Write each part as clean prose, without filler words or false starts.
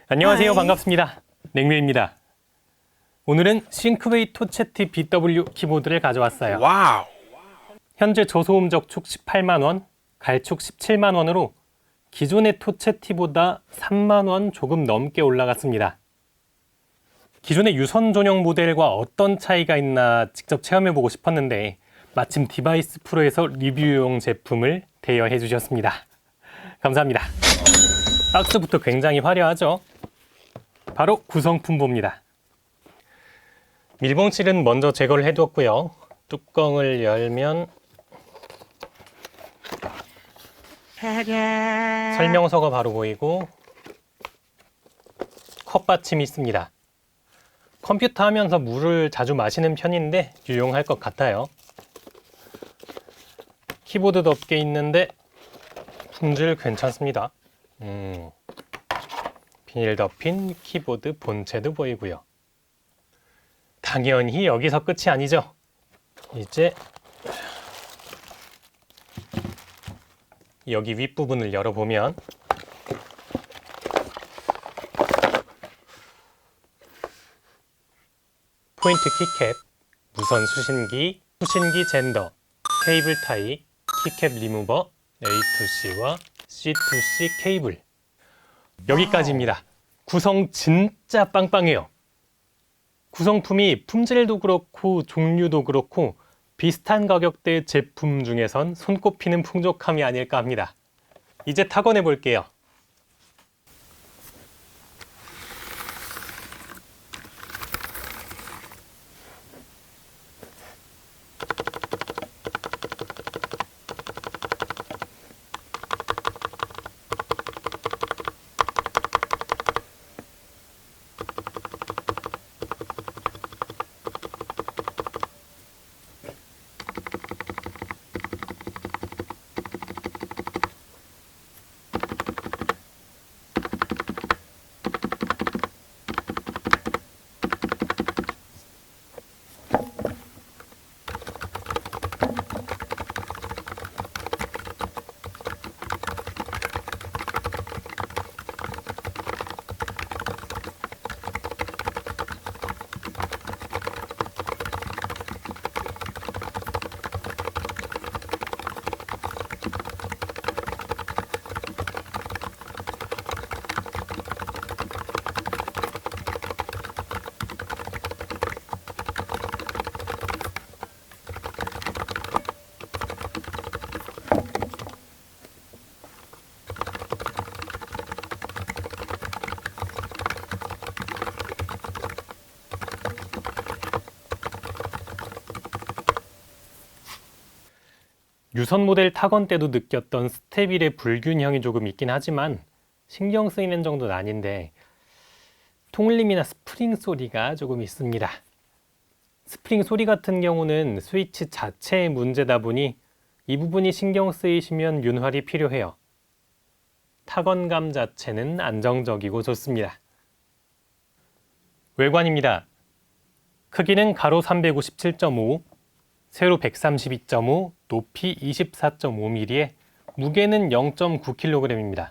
안녕하세요. 반갑습니다. 냉묘입니다. 오늘은 싱크웨이 토체티 BW 키보드를 가져왔어요. 와우. 현재 저소음 적축 18만원, 갈축 17만원으로 기존의 토체티보다 3만원 조금 넘게 올라갔습니다. 기존의 유선 전용 모델과 어떤 차이가 있나 직접 체험해보고 싶었는데 마침 디바이스 프로에서 리뷰용 제품을 대여해 주셨습니다. 감사합니다. 박스부터 굉장히 화려하죠? 바로 구성품보입니다. 밀봉실은 먼저 제거를 해두었고요. 뚜껑을 열면 설명서가 바로 보이고 컵받침이 있습니다. 컴퓨터 하면서 물을 자주 마시는 편인데 유용할 것 같아요. 키보드 덮개 있는데 품질 괜찮습니다. 비닐 덮인 키보드 본체도 보이고요. 당연히 여기서 끝이 아니죠. 이제 여기 윗부분을 열어보면 포인트 키캡, 무선 수신기, 수신기 젠더, 케이블 타이, 키캡 리무버, A2C와 C2C 케이블. 여기까지입니다. 구성 진짜 빵빵해요. 구성품이 품질도 그렇고 종류도 그렇고 비슷한 가격대의 제품 중에선 손꼽히는 풍족함이 아닐까 합니다. 이제 타건해 볼게요. 유선 모델 타건 때도 느꼈던 스테빌의 불균형이 조금 있긴 하지만 신경 쓰이는 정도는 아닌데 통울림이나 스프링 소리가 조금 있습니다. 스프링 소리 같은 경우는 스위치 자체의 문제다 보니 이 부분이 신경 쓰이시면 윤활이 필요해요. 타건감 자체는 안정적이고 좋습니다. 외관입니다. 크기는 가로 357.5, 세로 132.5, 높이 24.5mm에 무게는 0.9kg입니다.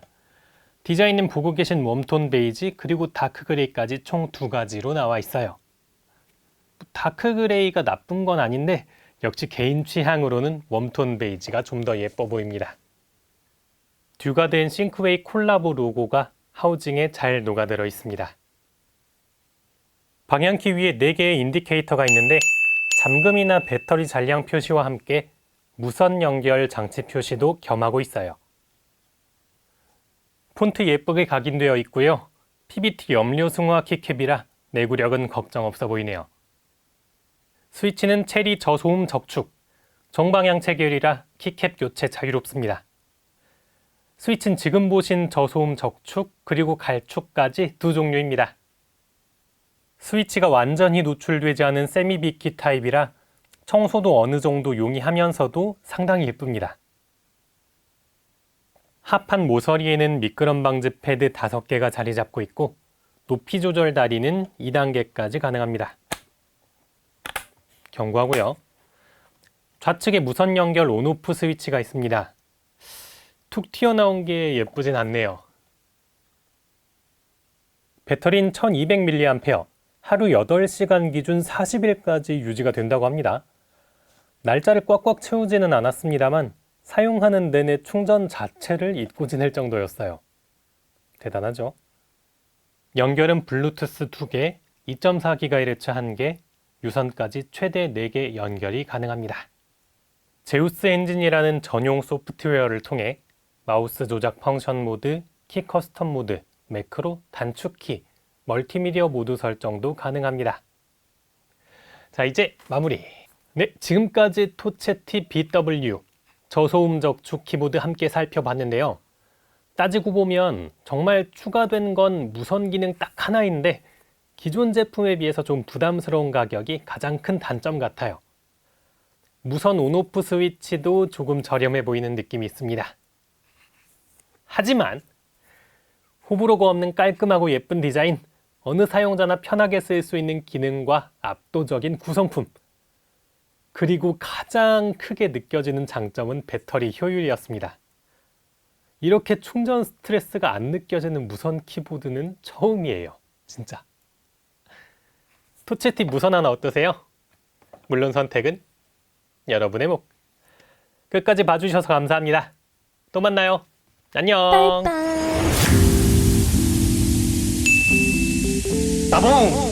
디자인은 보고 계신 웜톤 베이지 그리고 다크 그레이까지 총 2가지로 나와 있어요. 다크 그레이가 나쁜 건 아닌데 역시 개인 취향으로는 웜톤 베이지가 좀 더 예뻐 보입니다. 듀가 된 싱크웨이 콜라보 로고가 하우징에 잘 녹아들어 있습니다. 방향키 위에 4개의 인디케이터가 있는데 잠금이나 배터리 잔량 표시와 함께 무선 연결 장치 표시도 겸하고 있어요. 폰트 예쁘게 각인되어 있고요. PBT 염료 승화 키캡이라 내구력은 걱정 없어 보이네요. 스위치는 체리 저소음 적축, 정방향 체결이라 키캡 교체 자유롭습니다. 스위치는 지금 보신 저소음 적축 그리고 갈축까지 2종류입니다. 스위치가 완전히 노출되지 않은 세미 빗기 타입이라 청소도 어느 정도 용이하면서도 상당히 예쁩니다. 하판 모서리에는 미끄럼 방지 패드 5개가 자리 잡고 있고 높이 조절 다리는 2단계까지 가능합니다. 경고하고요. 좌측에 무선 연결 온오프 스위치가 있습니다. 툭 튀어나온 게 예쁘진 않네요. 배터리는 1200mAh, 하루 8시간 기준 40일까지 유지가 된다고 합니다. 날짜를 꽉꽉 채우지는 않았습니다만 사용하는 내내 충전 자체를 잊고 지낼 정도였어요. 대단하죠? 연결은 블루투스 2개, 2.4GHz 1개, 유선까지 최대 4개 연결이 가능합니다. 제우스 엔진이라는 전용 소프트웨어를 통해 마우스 조작 펑션 모드, 키 커스텀 모드, 매크로, 단축키, 멀티미디어 모드 설정도 가능합니다. 자, 이제 마무리. 네, 지금까지 토체티 BW 저소음적 주 키보드 함께 살펴봤는데요. 따지고 보면 정말 추가된 건 무선 기능 딱 하나인데 기존 제품에 비해서 좀 부담스러운 가격이 가장 큰 단점 같아요. 무선 온오프 스위치도 조금 저렴해 보이는 느낌이 있습니다. 하지만 호불호가 없는 깔끔하고 예쁜 디자인, 어느 사용자나 편하게 쓸 수 있는 기능과 압도적인 구성품, 그리고 가장 크게 느껴지는 장점은 배터리 효율이었습니다. 이렇게 충전 스트레스가 안 느껴지는 무선 키보드는 처음이에요. 진짜. 토체티 무선 하나 어떠세요? 물론 선택은 여러분의 몫. 끝까지 봐주셔서 감사합니다. 또 만나요. 안녕. 빠이빠이. 따봉!